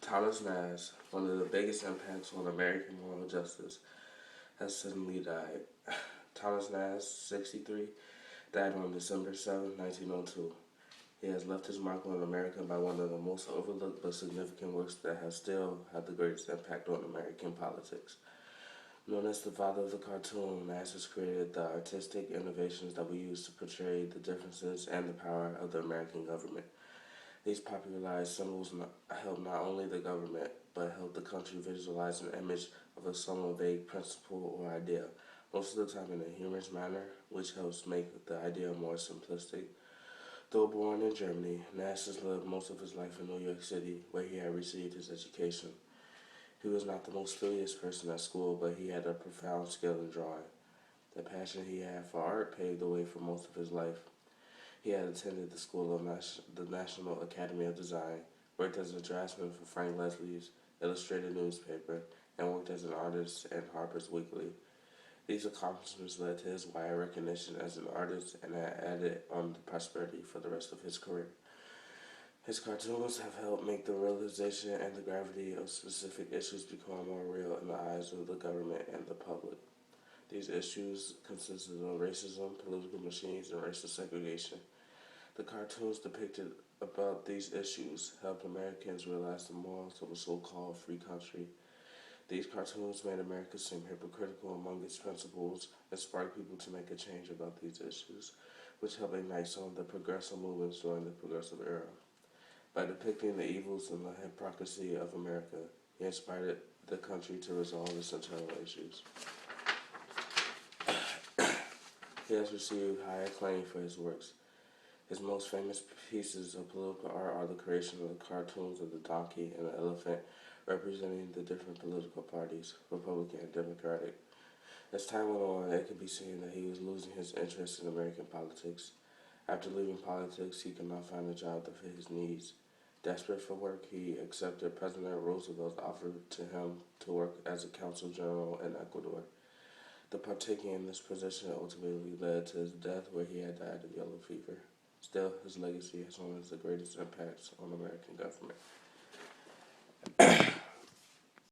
Thomas Nast, one of the biggest impacts on American moral justice, has suddenly died. Thomas Nast, 63, died on December 7, 1902. He has left his mark on America by one of the most overlooked but significant works that has still had the greatest impact on American politics. Known as the father of the cartoon, Nast has created the artistic innovations that we use to portray the differences and the power of the American government. These popularized symbols help not only the government, but help the country visualize an image of a somewhat vague principle or idea, most of the time in a humorous manner, which helps make the idea more simplistic. Though born in Germany, Nast has lived most of his life in New York City, where he had received his education. He was not the most studious person at school, but he had a profound skill in drawing. The passion he had for art paved the way for most of his life. He had attended the school of the National Academy of Design, worked as a draftsman for Frank Leslie's illustrated newspaper, and worked as an artist at Harper's Weekly. These accomplishments led to his wide recognition as an artist and added on to prosperity for the rest of his career. His cartoons have helped make the realization and the gravity of specific issues become more real in the eyes of the government and the public. These issues consisted of racism, political machines, and racial segregation. The cartoons depicted about these issues helped Americans realize the morals of a so-called free country. These cartoons made America seem hypocritical among its principles and sparked people to make a change about these issues, which helped ignite some of the progressive movements during the progressive era. By depicting the evils and the hypocrisy of America, he inspired the country to resolve its internal issues. He has received high acclaim for his works. His most famous pieces of political art are the creation of the cartoons of the donkey and the elephant, representing the different political parties, Republican and Democratic. As time went on, it could be seen that he was losing his interest in American politics. After leaving politics, he could not find a job that fit his needs. Desperate for work, he accepted President Roosevelt's offer to him to work as a consul general in Ecuador. The partaking in this position ultimately led to his death, where he had died of yellow fever. Still, his legacy is one of the greatest impacts on American government.